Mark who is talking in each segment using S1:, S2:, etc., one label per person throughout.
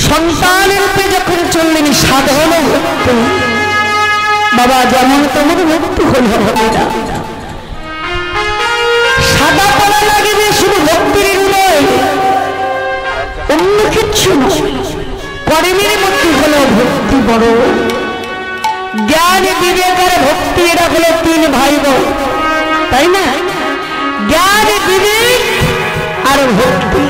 S1: সন্তানের রূপে যখন চললেন সাধন ভক্তি, বাবা যেমন তেমন ভক্তি হলে হবে না, সাদা পড়া লাগবে শুধু ভক্তির নয়, অন্য কিছু নয়। কর্মের মধ্যে হলো ভক্তি বড়। জ্ঞান বিবেক আর ভক্তি এরা হলো তিন ভাই বোন, তাই না? জ্ঞান বিবেক আর ভক্তি,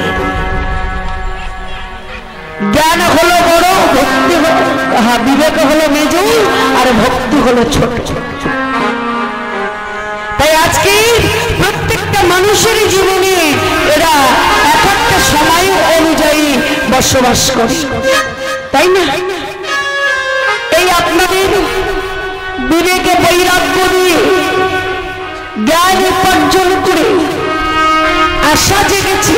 S1: জ্ঞান হলো বড়, ভক্তি হলো বিবেক হলো মেজ আর ভক্তি হলো ছোট। তাই আজকে প্রত্যেকটা মানুষের জীবনে এরা এক একটা সময় অনুযায়ী বসবাস করে, তাই না? এই আপনাদের বিবেকে বৈরাগ্য দিয়ে জ্ঞান উপার্জন করে আশা জেগেছে,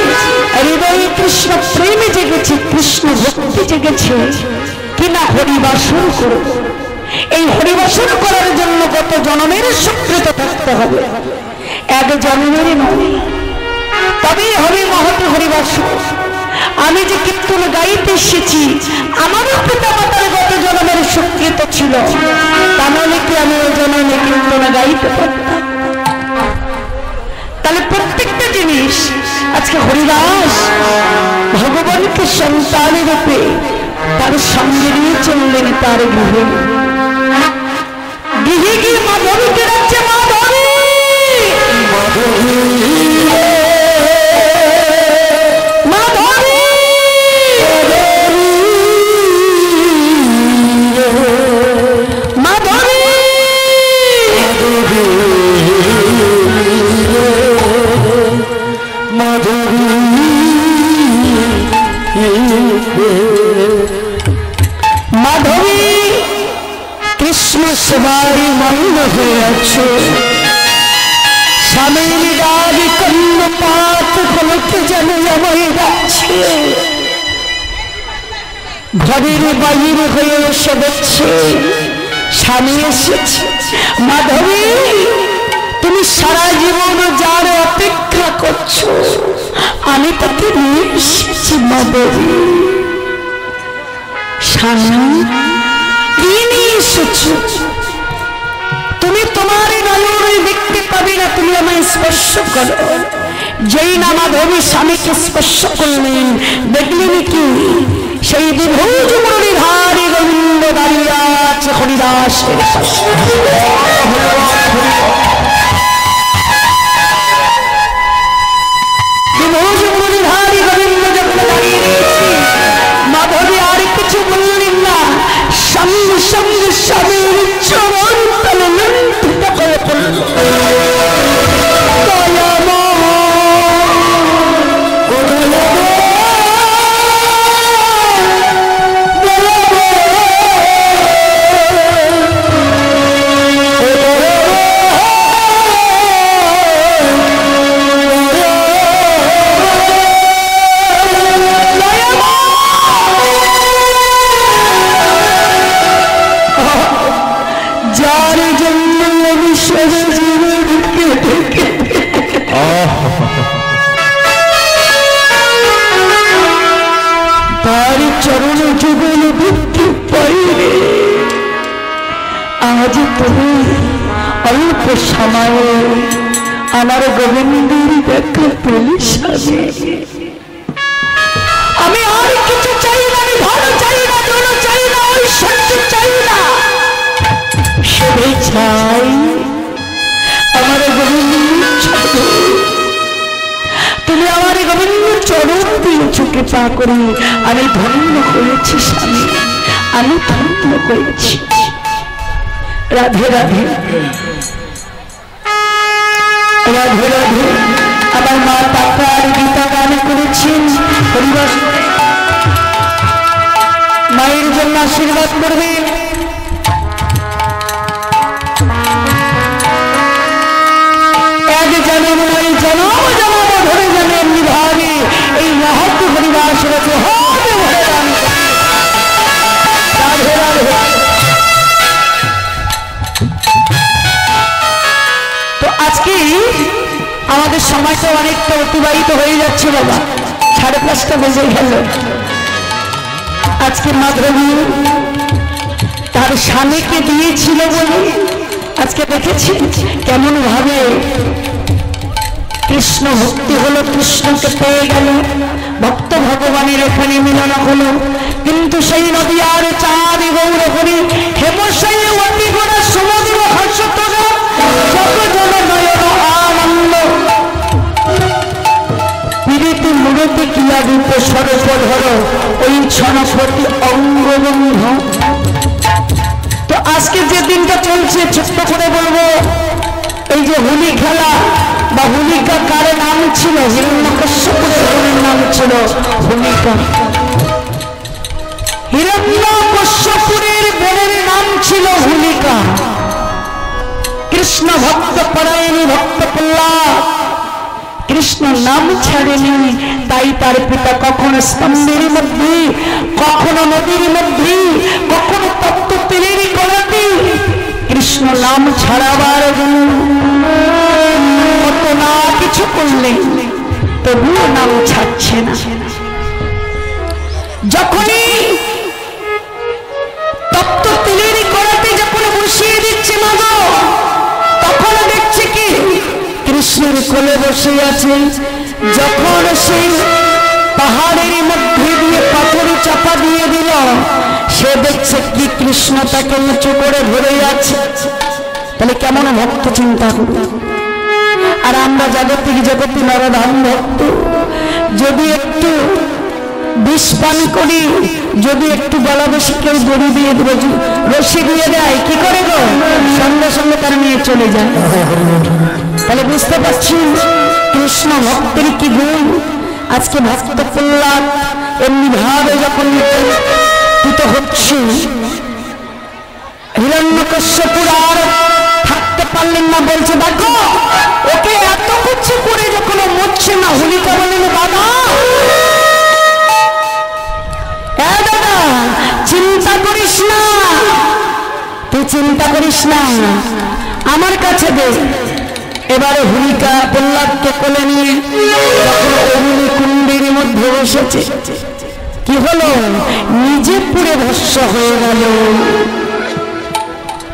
S1: হৃদয়ে কৃষ্ণ প্রেমে জেগেছে, কৃষ্ণ ভক্তি জেগেছে কিনা হরিবাসন করো। এই হরিবাসন করার জন্য কত জন্মের সুকৃত থাকতে হবে, এক জন্মের নয়, তবেই হবে মহৎ হরিবাসন। আমি যে কীর্তন গাইতে এসেছি, আমারও পিতা মাতার গত জন্মের সুকৃত ছিল, তা নইলে কি আমি ওই জন্মে কীর্তন গাইতে পারতাম? তাহলে প্রত্যেকটা জিনিস আজকে হরিদাস ভগবানকে সন্তানের রূপে তার সঙ্গে নিয়ে চললেন তার গৃহে। গৃহে গিয়ে মাধবীকে ডাকছে, মাধবী মাধবী সবারই মগ্ন হয়ে আছে, স্বামীর ডাক কর্ণপাত ফলকে যেন আমায় যাচ্ছে, ঘরের বাইরে হয়ে এসে দেখছে স্বামী এসেছে। মাধবী, তুমি সারা জীবন যার অপেক্ষা করছো, আমি তাকে নিয়ে এসেছি। মাধবী, স্বামী তুমি তোমার নয়নে দেখতে পাবে না, তুমি আমায় স্পর্শ করো। যেই না মাধবী স্বামীকে স্পর্শ করলেন, দেখলেন কি সেই বিভূজ মুরলীধারী গোবিন্দ দাঁড়িয়ে আছে হরিদাসের পাশে। বিভূজ মুরলীধারী গোবিন্দ যখন দাঁড়িয়ে রয়েছে, মাধবী আর কিছু বললেন না, সঙ্গে সঙ্গে স্বামীর চরণ তলে লুণ্ঠিত হয়ে পড়ল। তার চরণ যুগল মুক্তি পাইলে আজ তুমি অল্প সময় আমার গোবিন্দের দেখা পেলি। স্বামী, আমি আর কিছু চাই না, আমি ভালো চাই না, ধন চাই না, ঐশ্বর্য চাই না, শুধু চাই আমার গোবিন্দ। তুমি আমার গোবিন্দ চরণ দিয়েছ কৃপা করে, আমি ধন্য হয়েছি স্বামী, আমি ধন্য হয়েছি। রাধে রাধে রাধে রাধে। আমার মা পাপা আর গীতা গান করেছেন, হরিবাস মায়ের জন্য আশীর্বাদ করবেন। এক জন্ম নয়, জন্ম জন্ম ধরে যাবেন নিভাবে এই মহৎ হরিবাস রচে হবে। রাধে রাধে। তো আজকে আমাদের সময়টা অনেকটা অতিবাহিত হয়ে যাচ্ছে বাবা, 5:30 বেজে গেল। আজকে মাধবী তার স্বামীকে দিয়েছিল বলে আজকে দেখেছি কেমন ভাবে কৃষ্ণ ভক্তি হলো, কৃষ্ণকে পেয়ে গেল, ভক্ত ভগবানের এখানে মিলন হলো। কিন্তু সেই নদী আর চাঁদ গৌর হরি হেমশাই অতি গোড়া সমুদ্র হর্ষতরা যত জন নয়ন আনন্দ পীড়িত মূরতি কিয়া রূপ সর্বধর ওই ছনপতি অঙ্গবন্ধ। তো আজকে যে দিনটা চলছে ছোট্ট করে বলবো, এই যে হোলি খেলা বা হোলিকা কার নাম ছিল? হিরণ্যকশ্যপুরের বোনের নাম ছিল হোলিকা। হিরণ্যকশ্যপুরের বোনের নাম ছিল হোলিকা। কৃষ্ণ ভক্ত পরায়ণী ভক্ত প্রহ্লাদ কৃষ্ণ নাম ছাড়েনি, তাই তার পিতা কখনো স্তম্ভের মধ্যে, কখনো নদীর মধ্যে, কখনো তপ্ত তেলের গলাতে কৃষ্ণ নাম ছাড়াবার কত না কিছু করলেন, তবুও নাম ছাড়ছে না। যখনই তপ্ত তেলের গলাতে যখন বসিয়ে দিচ্ছে মাগো, তখন দেখছে কি কৃষ্ণের কোলে বসে আছে। যখন সেই পাহাড়ের মধ্যে দিয়ে পাথর চাপা দিয়ে দিল, সে দেখছে কি কৃষ্ণ তাকে উঁচু করে ধরে আছে। তাহলে কেমন ভক্ত চিন্তা করুন। আর আমরা জাগতিক জগতি নরধাম ভক্ত, যদি একটু বিষ পান করি, যদি একটু গলা বেশি কেউ দড়ি দিয়ে রশি দিয়ে দেয়, কি করে গো? সঙ্গে সঙ্গে তার নিয়ে চলে যায়। তাহলে বুঝতে পারছি কৃষ্ণ ভক্তের কি গুণ। আজকে ভক্ত প্রহ্লাদ এমনি ভাবে যখন তুত হচ্ছে, হিরণ্যকশ্যপুর আর থাকতে পারলেন না, বলছে দেখো ওকে এত কিছু করে যখন মরছে না। হোলিকা বললেন দাদা, দাদা চিন্তা করিস না, তুই চিন্তা করিস না, আমার কাছে দে। এবারে হোলিকা প্রহ্লাদকে কোলে নিয়ে যখন অগ্নি কুণ্ডের মধ্যে বসেছে, কি হলো? নিজে পুড়ে ভস্ম হয়ে গেল।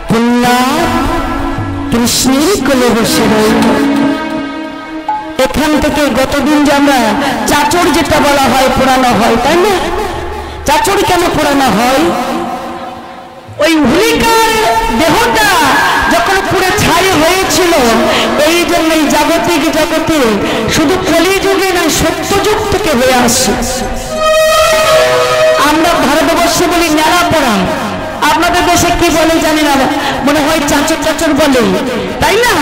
S1: প্রহ্লাদ কৃষ্ণের কোলে বসে রইল। এখান থেকে গতদিন যে আমরা চাচর যেটা বলা হয় পোড়ানো হয়, তাই না? চাচর কেন পোড়ানো হয়? ওই হোলিকার দেহটা যখন পুরো ছাই হয়েছিল, এই জন্যই জাগতিক জগতে শুধু কলিযুগে নয় সত্যযুগ থেকে হয়ে আসছে। আমরা ভারতবর্ষে বলি ন্যাড়া পড়া, আপনাদের দেশে কি বলে জানি না, মনে হয় চাচর চাচর বলে, তাই না?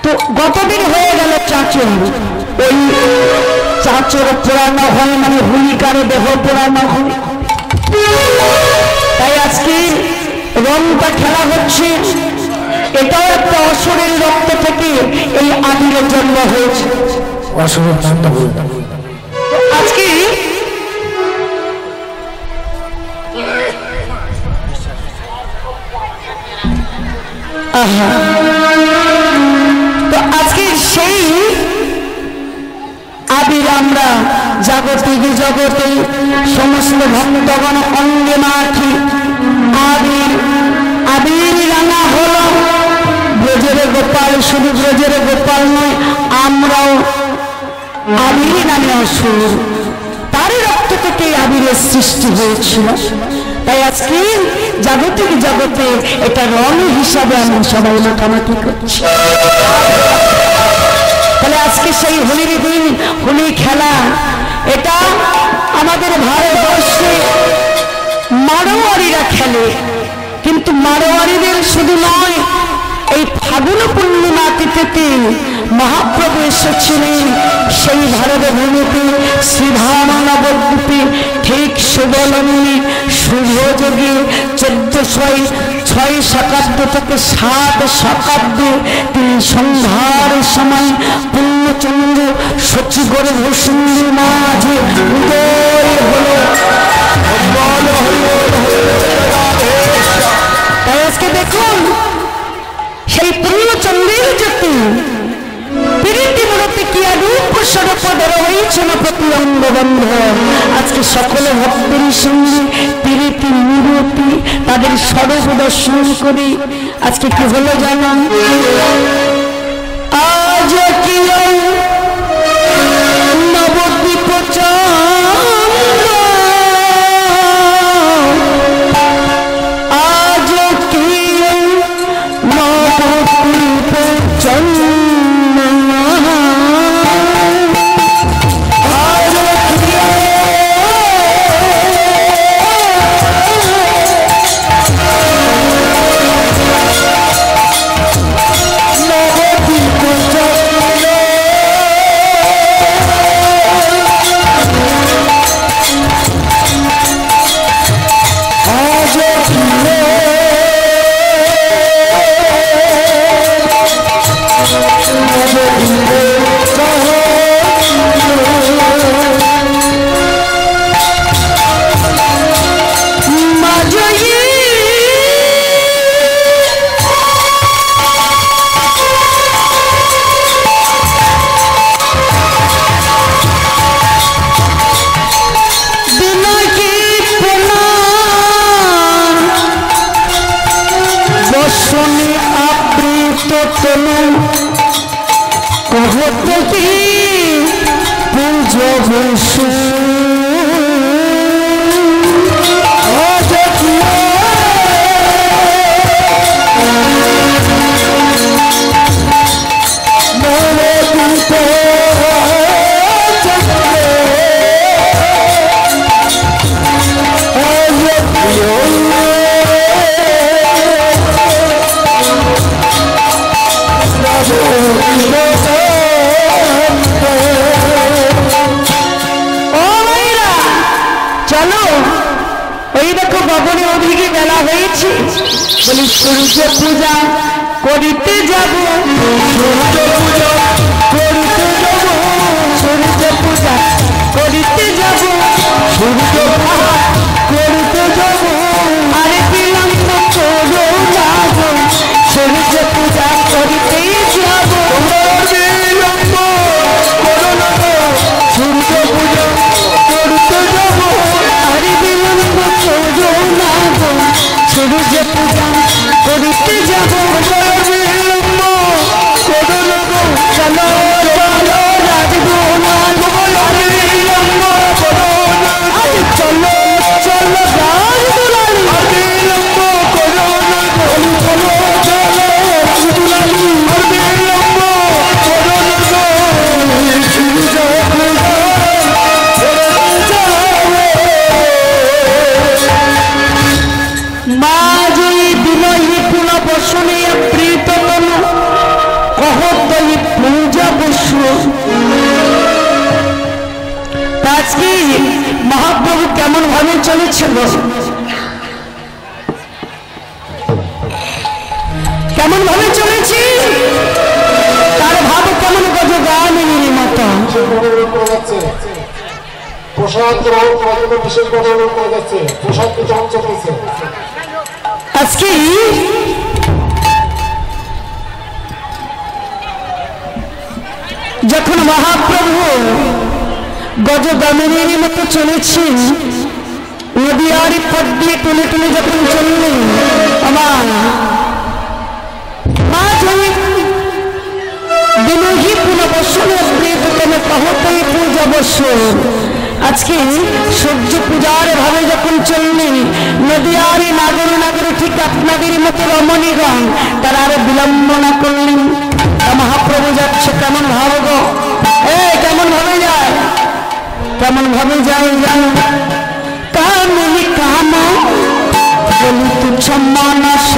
S1: তো গতদিন হয়ে গেল চাচর। ওই চাচর পোড়ানো হয় মানে হোলিকার দেহ পোড়ানো হয়। তাই আজকে রংটা খেলা হচ্ছে, এটাও একটা অসুরের রক্ত থেকে এই আবিরের জন্ম হয়েছে। আজকে তো আজকে সেই আবির আমরা জাগতিক জগতে সমস্ত ভক্তগণ অঙ্গে মাখি। আবির আবির রাঙা হলো ব্রজের গোপাল, শুধু ব্রজের গোপাল নয়, আমরাও আবির নামে অসুর, তার রক্ত থেকে আবিরের সৃষ্টি হয়েছিল। তাই আজকে জাগতিক জগতে এটা রং হিসাবে আমরা সবাই মাখামাখি করছি। তাহলে আজকে সেই হোলির দিন, হোলি খেলা, এটা আমাদের ভারতবর্ষে মারোয়ারিরা খেলে। কিন্তু মারোয়ারিদের শুধু নয়, এই ফাগুন পূর্ণিমা তিথিতে মহাপ্রভু এসেছিলেন সেই ভারত ভূমিতে শ্রীধাম নবদ্বীপে, ঠিক সুবলম্বী শুভযোগে 1406 শতাব্দী থেকে 7 শতাব্দী তিনি সন্ধ্যার সময় পূর্ণচন্দ্র সচিগরে ভূষুন্দি মাঝে উদয় হলো। তাই আজকে দেখুন সেই পূর্ণচন্দ্রের জ্যোতি পীড়িতি মূরতি কিয়া রূপ সর্বপদের হয়েছে না প্রতি অঙ্গ বন্ধ। আজকে সকলে ভক্তের সঙ্গে প্রীতি নিরতি তাদের স্বরূপ দর্শন করি। আজকে কি হলো জানো? আজ কি নবদ্বীপ আজ কি নবদ্বীপ সূর্য পূজা করিতে যাব, সূর্য পূজা করিতে যাব, সূর্য পূজা করিতে যাব, সূর্য পূজা করিতে যাব। আরে বিলম্ব করো না গো, সূর্য পূজা করিতে যাব। বিলম্ব করো না গো, সূর্য পূজা করিতে যাব। আরে বিলম্ব করো না গো, সূর্য পূজা করিতে যাব। বিলম্ব করো না গো, চলো চলো রাজগুণান, বিলম্ব করো না, চলো চলো রাজগুণান, বিলম্ব করো না গো, চলো চলো রাজগুণান, বিলম্ব করো না গো, সূর্য পূজা করতে যাব। মা জয়ী বিনয়ী পুনঃ বসনে প্রীত তনু কহদ্বয়ী পূজা বসু। আজকে মহাপ্রভু কেমন ভাবে চলেছিল, কেমন ভাবে চলেছে, তার ভাব কেমন গজ গানের মতো। প্রসাদ বিশেষভাবে যাচ্ছে, প্রসাদ বিতরণ চলতেছে। আজকে যখন মহাপ্রভু গজগামিনীর মতো চলেছেন, নদীয়ার পথ দিয়ে টুলে টুলে যখন চললেন, আমার মা বিনয়ী পুনঃবসনে প্রিয়তম কহতই পূজা বসু। আজকে সূর্য পূজার ভাবে যখন চললেন, নদীয়ার নাগরে নাগরে ঠিক আপনাদের মতো রমণীগণ তারা আরো বিলম্ব না করলেন। মহাপ্রভু যাচ্ছে কেমন ভাব গো, কেমন ভাবে যায়, কেমন ভাবে যায় জানো? কামিনী কাম বলি তুচ্ছ মানস,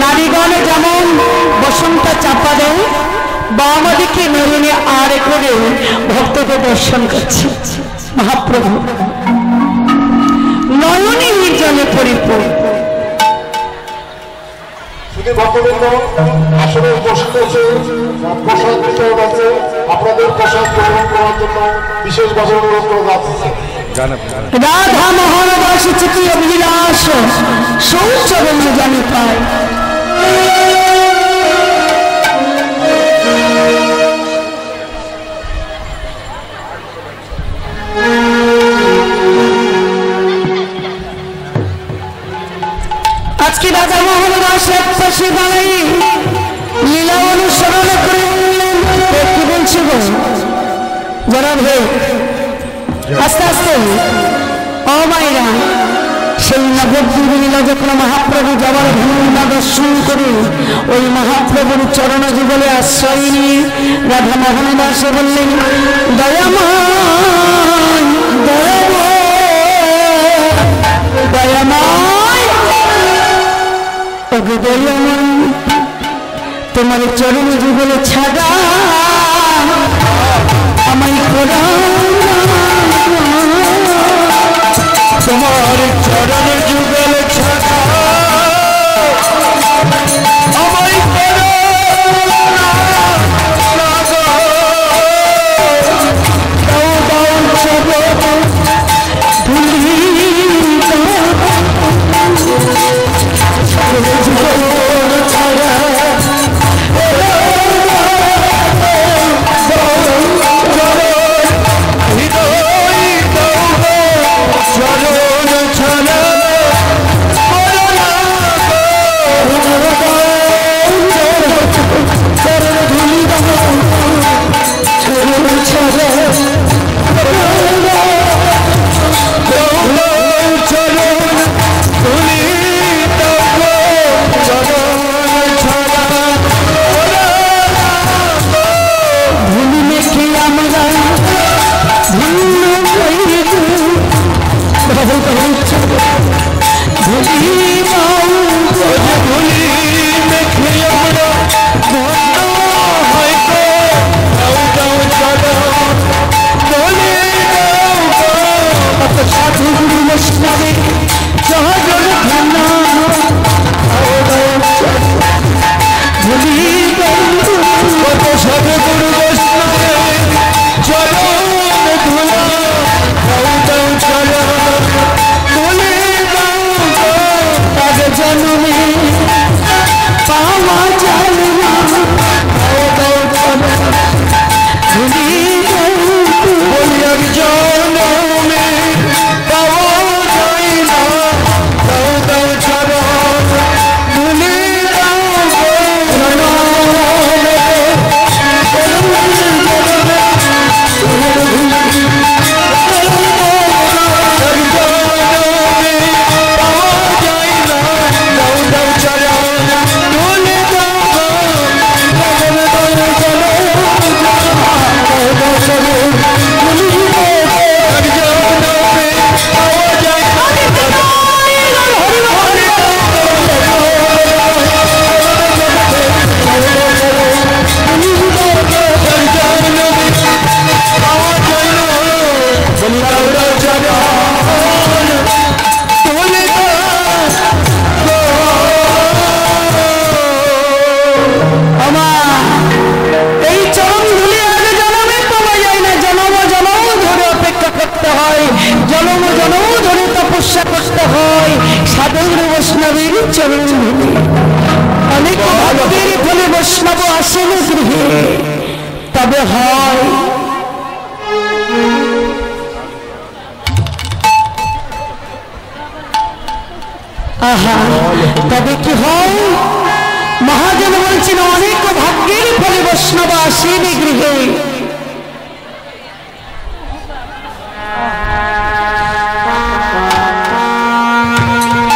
S1: নারীগণ যেমন বসন্ত চাপা দেয়, বাম দিকে নয়নে আর করে ভক্তকে দর্শন করছে মহাপ্রভু, নয়নে নির্জনে পরিপূর্ণ।
S2: ভক্তবৃন্দ আসলে উপস্থিত আছে, প্রসাদ বিতরণ আছে, আপনাদের প্রসাদ গ্রহণ করার জন্য বিশেষভাবে অনুরোধ করে যাচ্ছে।
S1: রাধা মোহন দাস চিতি অভিলাষ সৌচরণ জানি পায়। আজকে রাধা মোহন দাস এক পাশে দাঁড়াই লীলা অনুসরণ করে কি বলছি গো যারা ভাই আস্তে আস্তে ও মাইরা সেই নবদ্বীপ লীলা যখন মহাপ্রভু যাবার ভূমিকা দর্শন করে ওই মহাপ্রভুর চরণ যুগলে আশ্রয় নিয়ে রাধা মোহন দাস বললেন দয়াময় দয়াময় ওগো দয়াময় তোমার চরণ যুগলে ছাড়া আমায় করা
S2: তোমার চরণ যুগল ছাড়া আমায় করো না গো।
S1: দাও দাও চরণ ধুলি ছাড়া তবে হয় আহা তবে কি হয় মহাজন বলছেন অনেক ভাগ্যের ফলে বৈষ্ণব আসেন গৃহে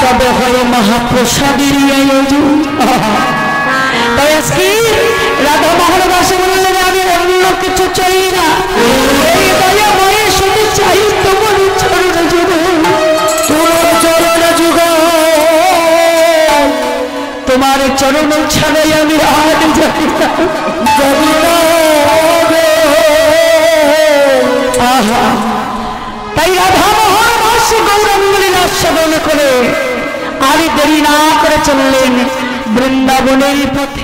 S1: তবে হয় মহাপ্রসাদের আয়োজন তাই আজকে রাধা মোহন দাস বললেন আমি অন্য কিছু চাই না এই দয়া মনে শুধু চাই তোমার চরণ যুগ তোমার চরণ যুগ তোমার চরণ ছাড়াই আমি আর যাই না। আহা, তাই রাধা মোহন দাস গৌরাঙ্গলী আস্বাদন করে আর দেরি না করে চললেন বৃন্দাবনের পথে।